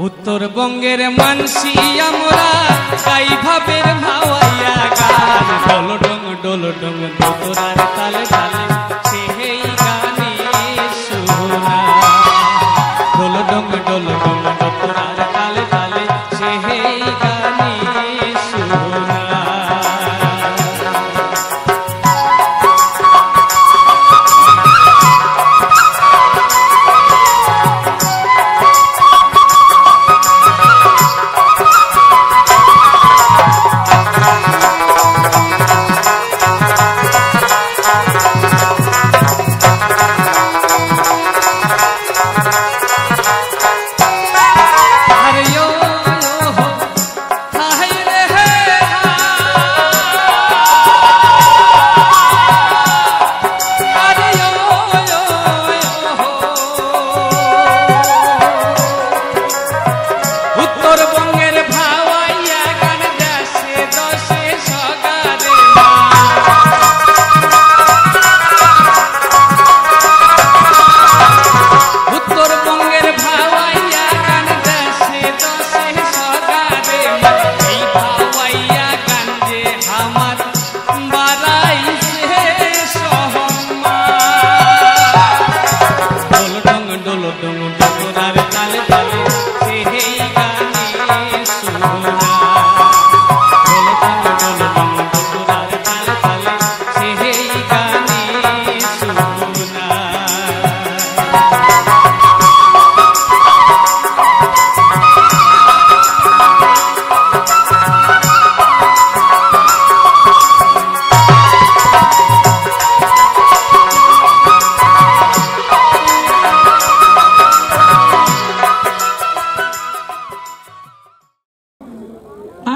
উত্তরবঙ্গের মানসি আমরা গাই ভাবের ভাওয়াইয়া গান ডোল ডং দোতরার তালে তালে সেই গানে সোনা ডোল ডং দোতরার তালে তালে সেই গানে সোনা।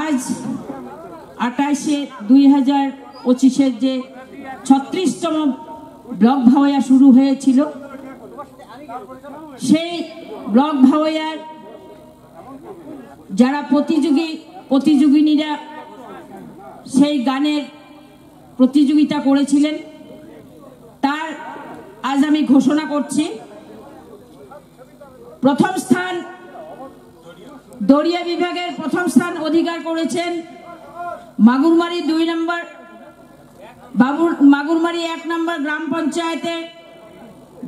आज 28/2/2025 যে 36তম ব্লক ভাওয়া শুরু হয়েছিল, সেই ব্লক ভাওয়ার যারা প্রতিযোগিনীরা সেই গানের প্রতিযোগিতা করেছিলেন তার আজ আমি ঘোষণা করছি। প্রথম স্থান দড়িয়া বিভাগের প্রথম স্থান অধিকার করেছেন মাগুরমারি 2 নম্বর মাগুরমারি 1 নম্বর গ্রাম পঞ্চায়েতের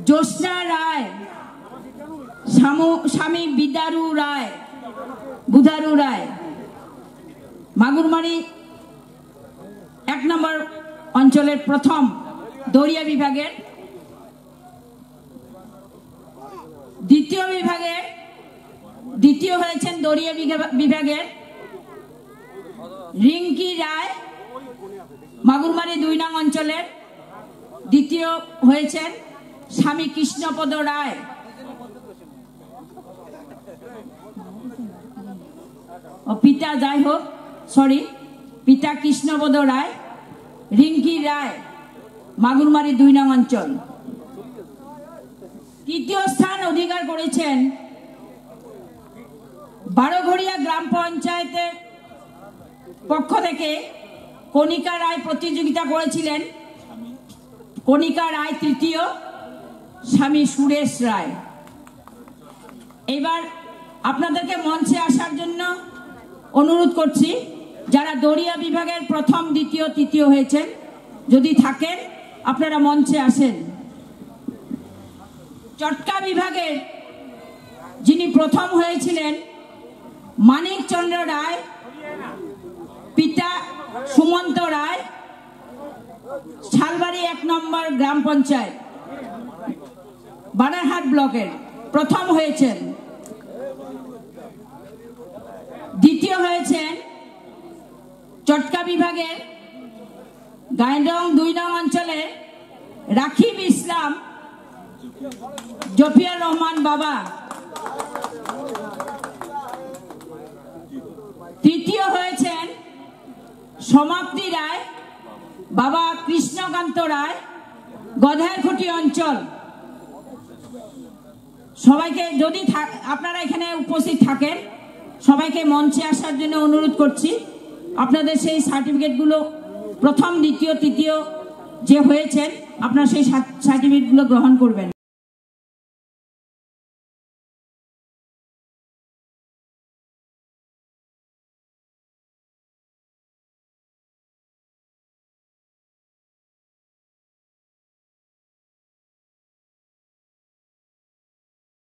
জ্যোৎস্না রায়, স্বামী বুধারু রায়। মাগুরমারি 1 নম্বর অঞ্চলের প্রথম দড়িয়া বিভাগের। দ্বিতীয় হয়েছেন দড়িয়া বিভাগের রিঙ্কি রায়, মাগুরমারি 2 নং অঞ্চলের। দ্বিতীয় হয়েছেন স্বামী কৃষ্ণপদ রায়। পিতা কৃষ্ণপদ রায়, রিঙ্কি রায়, মাগুরমারি 2 নং অঞ্চল। তৃতীয় স্থান অধিকার করেছেন বারোঘড়িয়া গ্রাম পঞ্চায়েতের পক্ষ থেকে কণিকা রায় প্রতিযোগিতা করেছিলেন। কণিকা রায় তৃতীয়, স্বামী সুরেশ রায়। এবার আপনাদেরকে মঞ্চে আসার জন্য অনুরোধ করছি, যারা দড়িয়া বিভাগের প্রথম, দ্বিতীয়, তৃতীয় হয়েছেন, যদি থাকেন আপনারা মঞ্চে আসেন। চটকা বিভাগের যিনি প্রথম হয়েছিলেন মানিক চন্দ্র রায়, পিতা সুমন্ত রায়, শালবাড়ি 1 নম্বর গ্রাম পঞ্চায়েত বানারহাট ব্লকের প্রথম হয়েছেন। দ্বিতীয় হয়েছেন চটকা বিভাগের গায়রং 2 নং অঞ্চলের রাকিব ইসলাম, জফিয়ার রহমান বাবা। তৃতীয় হয়েছেন সমাপ্তি রায়, বাবা কৃষ্ণকান্ত রায়, গধারখুটি অঞ্চল। সবাইকে, যদি আপনারা এখানে উপস্থিত থাকেন, সবাইকে মঞ্চে আসার জন্য অনুরোধ করছি। আপনাদের সেই সার্টিফিকেটগুলো প্রথম, দ্বিতীয়, তৃতীয় যে হয়েছেন, আপনারা সেই সার্টিফিকেটগুলো গ্রহণ করবেন।